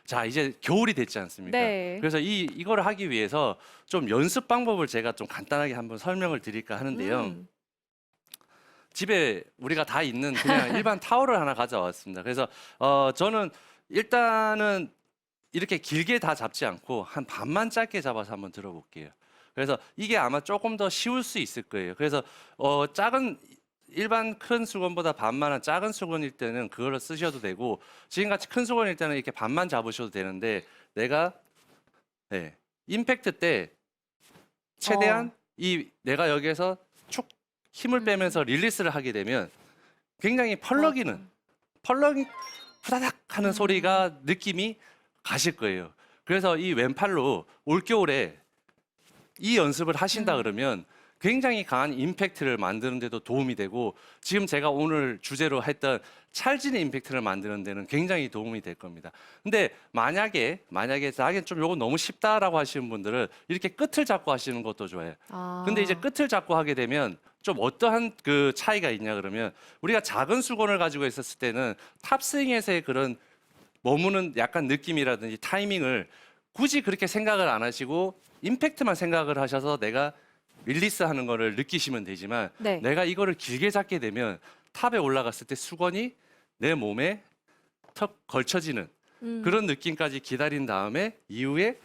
자, 이제 겨울이 됐지 않습니까? 네. 그래서 이거를 하기 위해서 좀 연습 방법을 제가 좀 간단하게 한번 설명을 드릴까 하는데요. 음. 집에 우리가 다 있는 그냥 일반 타월을 하나 가져왔습니다. 그래서 저는 일단은 이렇게 길게 다 잡지 않고 한 반만 짧게 잡아서 한번 들어볼게요. 그래서 이게 아마 조금 더 쉬울 수 있을 거예요. 그래서 작은 일반 큰 수건보다 반만한 작은 수건일 때는 그거를 쓰셔도 되고 지금같이 큰 수건일 때는 이렇게 반만 잡으셔도 되는데 내가 네, 임팩트 때 최대한 내가 여기에서 축 힘을 빼면서 릴리스를 하게 되면 굉장히 펄럭이는 펄럭이 후다닥 하는 소리가 느낌이 가실 거예요. 그래서 이 왼팔로 올겨울에 이 연습을 하신다 그러면 굉장히 강한 임팩트를 만드는 데도 도움이 되고 지금 제가 오늘 주제로 했던 찰진의 임팩트를 만드는 데는 굉장히 도움이 될 겁니다. 근데 만약에 자기는 좀 요거 너무 쉽다라고 하시는 분들은 이렇게 끝을 잡고 하시는 것도 좋아요. 근데 이제 끝을 잡고 하게 되면 좀 어떠한 그 차이가 있냐 그러면 우리가 작은 수건을 가지고 있었을 때는 탑스윙에서의 그런 머무는 약간 느낌이라든지 타이밍을 굳이 그렇게 생각을 안 하시고 임팩트만 생각을 하셔서 내가 릴리스 하는 거를 느끼시면 되지만 네. 내가 이거를 길게 잡게 되면 탑에 올라갔을 때 수건이 내 몸에 턱 걸쳐지는 그런 느낌까지 기다린 다음에 이후에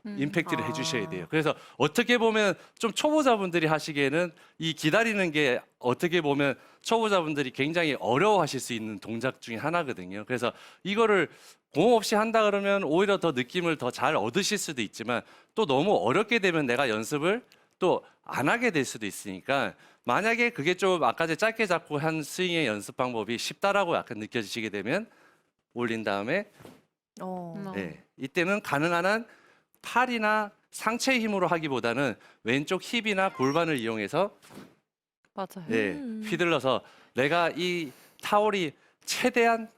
임팩트를 해주셔야 돼요. 그래서 어떻게 보면 좀 초보자분들이 하시기에는 이 기다리는 게 어떻게 보면 초보자분들이 굉장히 어려워하실 수 있는 동작 중에 하나거든요. 그래서 이거를 공 없이 한다 그러면 오히려 더 느낌을 더 잘 얻으실 수도 있지만 또 너무 어렵게 되면 내가 연습을 또 안 하게 될 수도 있으니까 만약에 그게 좀 아까 전에 짧게 잡고 한 스윙의 연습 방법이 쉽다라고 약간 느껴지시게 되면 올린 다음에 네, 이때는 가능한 한 팔이나 상체 힘으로 하기보다는 왼쪽 힙이나 골반을 이용해서 맞아요. 네, 휘둘러서 내가 이 타월이 최대한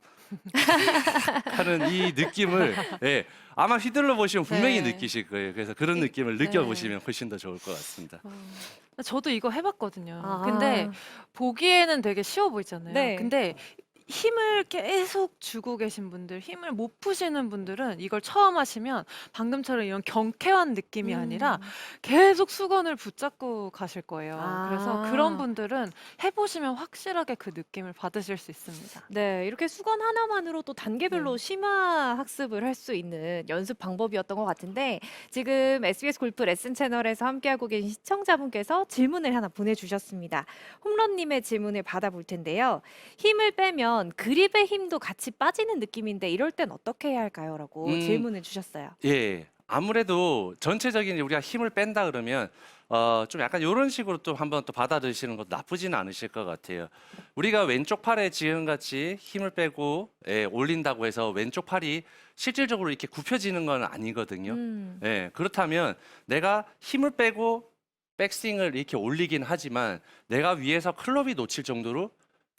하는 이 느낌을 네, 아마 휘둘러 보시면 분명히 네. 느끼실 거예요. 그래서 그런 느낌을 느껴보시면 훨씬 더 좋을 것 같습니다. 저도 이거 해봤거든요. 아. 근데 보기에는 되게 쉬워 보이잖아요. 네. 근데 힘을 계속 주고 계신 분들, 힘을 못 푸시는 분들은 이걸 처음 하시면 방금처럼 이런 경쾌한 느낌이 아니라 계속 수건을 붙잡고 가실 거예요. 그래서 그런 분들은 해보시면 확실하게 그 느낌을 받으실 수 있습니다. 네, 이렇게 수건 하나만으로도 단계별로 심화 학습을 할 수 있는 연습 방법이었던 것 같은데 지금 SBS 골프 레슨 채널에서 함께하고 계신 시청자분께서 질문을 하나 보내주셨습니다. 홈런님의 질문을 받아볼 텐데요. 힘을 빼면 그립의 힘도 같이 빠지는 느낌인데 이럴 땐 어떻게 해야 할까요? 라고 질문을 주셨어요. 예, 아무래도 전체적인 우리가 힘을 뺀다 그러면 좀 약간 이런 식으로 또 한번 또 받아들이시는 것도 나쁘지는 않으실 것 같아요. 우리가 왼쪽 팔에 지금같이 힘을 빼고 올린다고 해서 왼쪽 팔이 실질적으로 이렇게 굽혀지는 건 아니거든요. 예, 그렇다면 내가 힘을 빼고 백스윙을 이렇게 올리긴 하지만 내가 위에서 클럽이 놓칠 정도로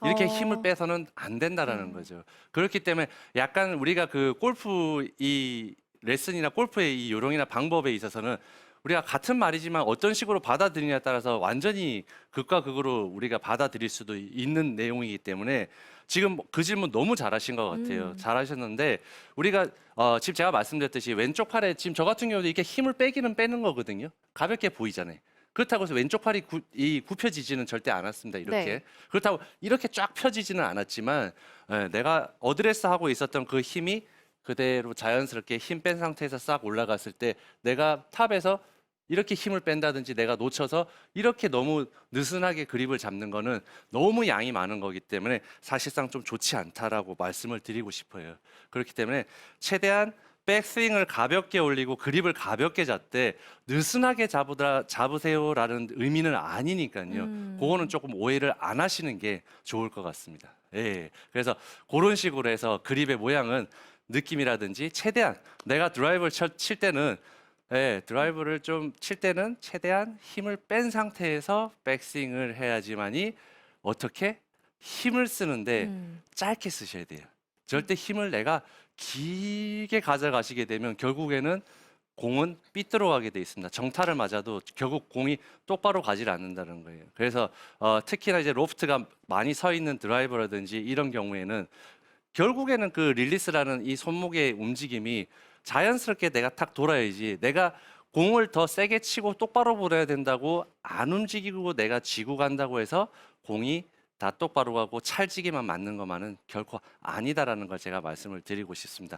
이렇게 힘을 빼서는 안 된다라는 거죠. 그렇기 때문에 약간 우리가 그 골프 이 레슨이나 골프의 이 요령이나 방법에 있어서는 우리가 같은 말이지만 어떤 식으로 받아들이냐에 따라서 완전히 극과 극으로 우리가 받아들일 수도 있는 내용이기 때문에 지금 그 질문 너무 잘하신 것 같아요. 잘하셨는데 우리가 지금 제가 말씀드렸듯이 왼쪽 팔에 지금 저 같은 경우도 이렇게 힘을 빼기는 빼는 거거든요. 가볍게 보이잖아요. 그렇다고 해서 왼쪽 팔이 굽혀지지는 절대 않았습니다. 이렇게. 네. 그렇다고 이렇게 쫙 펴지지는 않았지만 내가 어드레스 하고 있었던 그 힘이 그대로 자연스럽게 힘 뺀 상태에서 싹 올라갔을 때 내가 탑에서 이렇게 힘을 뺀다든지 내가 놓쳐서 이렇게 너무 느슨하게 그립을 잡는 거는 너무 양이 많은 거기 때문에 사실상 좀 좋지 않다라고 말씀을 드리고 싶어요. 그렇기 때문에 최대한 백스윙을 가볍게 올리고 그립을 가볍게 잡되 느슨하게 잡으세요라는 의미는 아니니까요. 그거는 조금 오해를 안 하시는 게 좋을 것 같습니다. 예. 그래서 그런 식으로 해서 그립의 모양은 느낌이라든지 최대한 내가 드라이브를 칠 때는 드라이브를 좀 칠 때는 최대한 힘을 뺀 상태에서 백스윙을 해야지만이 어떻게 힘을 쓰는데 짧게 쓰셔야 돼요. 절대 힘을 내가 길게 가져가시게 되면 결국에는 공은 삐뚤어가게 돼 있습니다. 정타를 맞아도 결국 공이 똑바로 가지 않는다는 거예요. 그래서 특히나 이제 로프트가 많이 서 있는 드라이버라든지 이런 경우에는 결국에는 그 릴리스라는 이 손목의 움직임이 자연스럽게 내가 탁 돌아야지, 내가 공을 더 세게 치고 똑바로 보내야 된다고 안 움직이고 내가 지고 간다고 해서 공이 다 똑바로 가고 찰지기만 맞는 것만은 결코 아니다라는 걸 제가 말씀을 드리고 싶습니다.